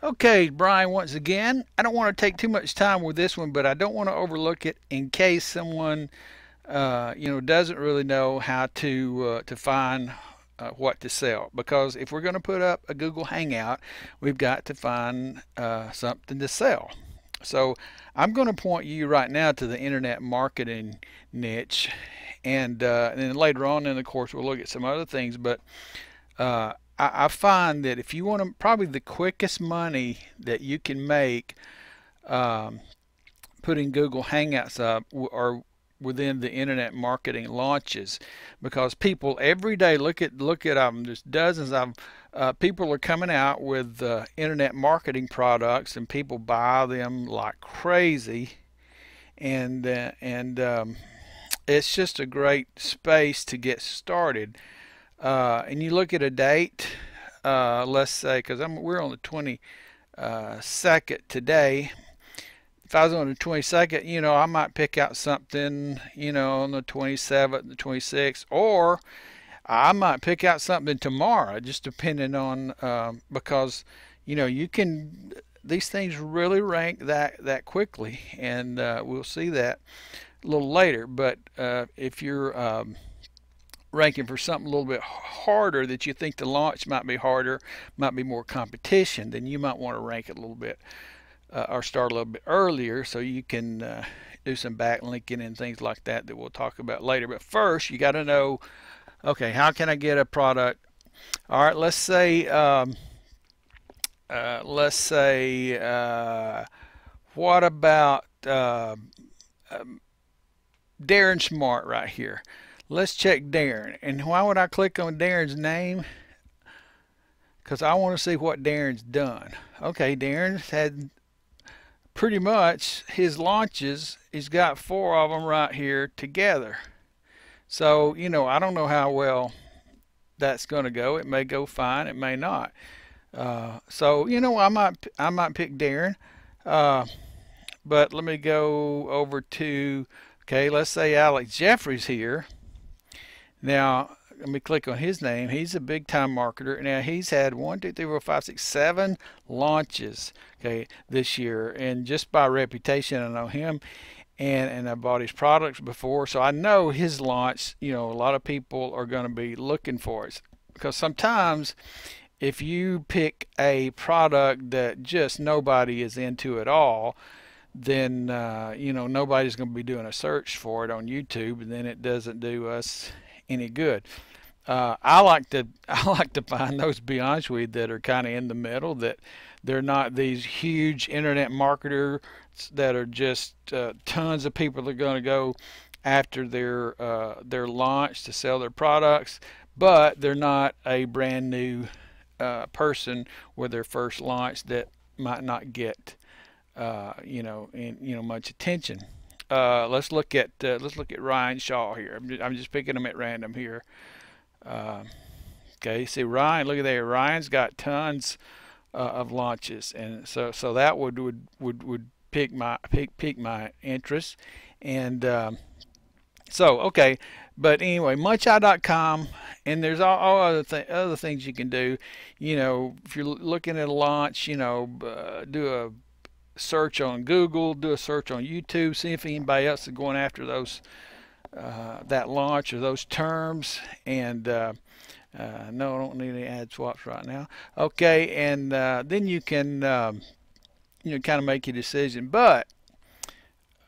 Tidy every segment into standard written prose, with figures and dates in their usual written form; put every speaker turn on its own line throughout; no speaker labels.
Okay, Brian, once again, I don't want to take too much time with this one, but I don't want to overlook it in case someone, doesn't really know how to find what to sell. Because if we're going to put up a Google Hangout, we've got to find something to sell. So I'm going to point you right now to the internet marketing niche, and then later on, then of course we'll look at some other things, but I find that if you want to, probably the quickest money that you can make um, putting Google Hangouts up are within the internet marketing launches, because people every day look at there's dozens of people are coming out with internet marketing products, and people buy them like crazy, and it's just a great space to get started. And you look at a date, let's say, because we're on the 22nd today. If I was on the 22nd, I might pick out something, on the 27th, the 26th, or I might pick out something tomorrow, just depending on, because, you can, these things really rank that quickly, and we'll see that a little later. But if you're ranking for something a little bit harder, that you think the launch might be harder, might be more competition, then you might want to rank it a little bit or start a little bit earlier, so you can do some backlinking and things like that we'll talk about later. But first, you got to know, okay, how can I get a product? All right, let's say, what about Darren Smart right here? Let's check Darren. And why would I click on Darren's name? Because I want to see what Darren's done. Okay, Darren's had pretty much his launches. He's got 4 of them right here together. So, I don't know how well that's going to go. It may go fine. It may not. So, I might pick Darren. Uh, but let me go over to, okay, let's say Alex Jeffries here. Now, let me click on his name. He's a big time marketer. Now, he's had 1, 2, 3, 4, 5, 6, 7 launches, okay, this year. And just by reputation, I know him, and I bought his products before. So I know his launch, a lot of people are going to be looking for it. Because sometimes if you pick a product that just nobody is into at all, then nobody's going to be doing a search for it on YouTube, and then it doesn't do us any good. I like to I like to find those, be honest with you, that are kind of in the middle, that they're not these huge internet marketers that are just tons of people are going to go after their launch to sell their products, but they're not a brand new person with their first launch that might not get much attention. Let's look at Ryan Shaw here. I'm just picking them at random here. Uh, okay, see Ryan. Look at there. Ryan's got tons of launches, and so that would pique my interest. And so okay, but anyway, muncheye.com, and there's all other things you can do. If you're looking at a launch, do a search on Google, do a search on YouTube, see if anybody else is going after those that launch or those terms. And no, I don't need any ad swaps right now. Okay, and then you can kind of make your decision. But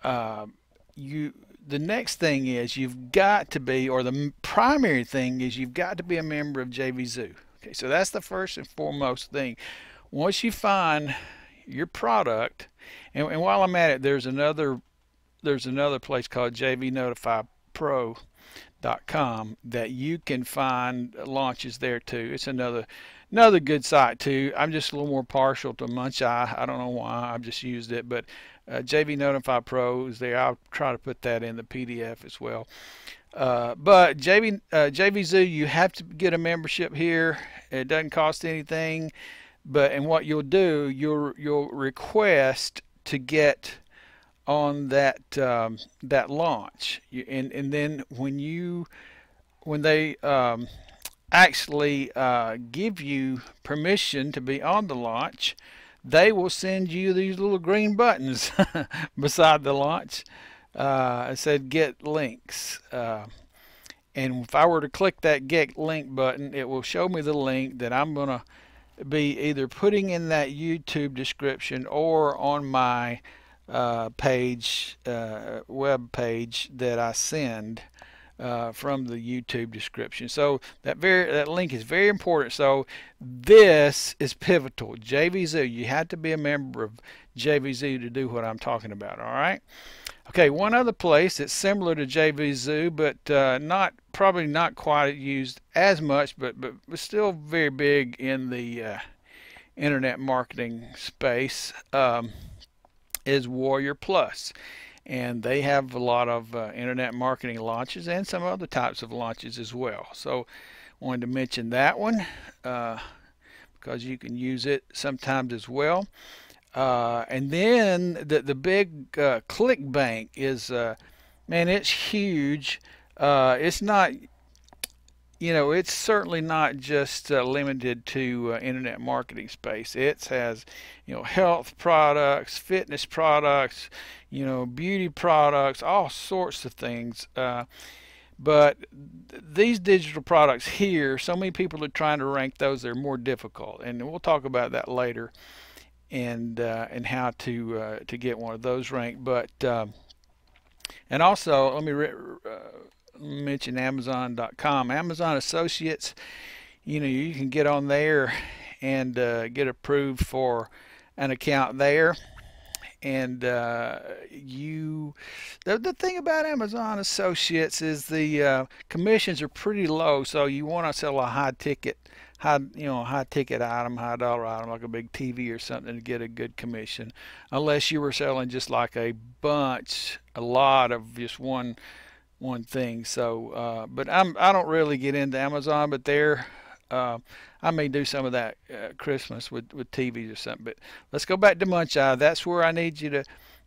uh, you the next thing is you've got to be, or the primary thing is you've got to be a member of JVZoo. Okay, so that's the first and foremost thing. Once you find your product, and while I'm at it, there's another place called jvnotifypro.com that you can find launches there too. It's another good site too. I'm just a little more partial to Muncheye. I don't know why. I've just used it, but JV Notify Pro is there. I'll try to put that in the PDF as well. But JVZoo, you have to get a membership here. It doesn't cost anything. And what you'll do, you'll request to get on that launch, and then when they actually give you permission to be on the launch, they will send you these little green buttons beside the launch. It said get links. And if I were to click that get link button, it will show me the link that I'm going to be either putting in that YouTube description or on my page, web page that I send from the YouTube description. So that link is very important. So this is pivotal. JVZoo. You have to be a member of JVZoo to do what I'm talking about. All right. Okay. One other place that's similar to JVZoo, but probably not quite used as much, but still very big in the internet marketing space, is Warrior Plus. And they have a lot of internet marketing launches and some other types of launches as well. So wanted to mention that one because you can use it sometimes as well. And then the big ClickBank is, man, it's huge. It's not, it's certainly not just limited to internet marketing space. It has, health products, fitness products, beauty products, all sorts of things. But these digital products here, so many people are trying to rank those. They're more difficult, and we'll talk about that later, and how to get one of those ranked. But and also, let me mention Amazon.com. Amazon Associates, you can get on there and get approved for an account there. And the thing about Amazon Associates is the commissions are pretty low. So you want to sell a high ticket item, high dollar item like a big TV or something to get a good commission. Unless you were selling just like a lot of just one thing. So, but I don't really get into Amazon, but I may do some of that Christmas with TVs or something. But let's go back to Munch Eye. That's where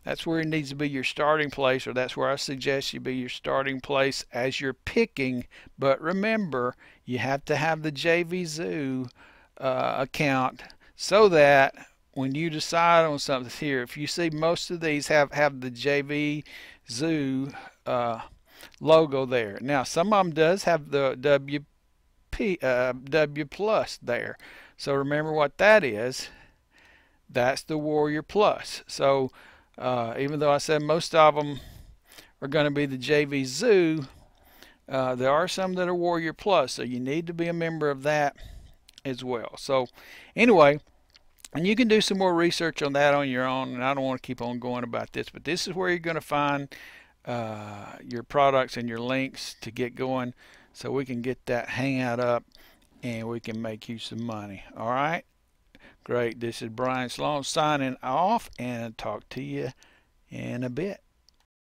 that's where it needs to be your starting place, or that's where I suggest you be your starting place as you're picking. But remember, you have to have the JVZoo account so that when you decide on something here, if you see most of these have the JVZoo logo there. Now, some of them does have the W Plus there. So remember what that is. That's the Warrior Plus. So even though I said most of them are going to be the JVZoo, there are some that are Warrior Plus. So you need to be a member of that as well. So anyway, and you can do some more research on that on your own. And I don't want to keep on going about this, but this is where you're going to find your products and your links to get going, so we can get that hangout up and we can make you some money. All right, great. This is Brian Sloan signing off, and I'll talk to you in a bit.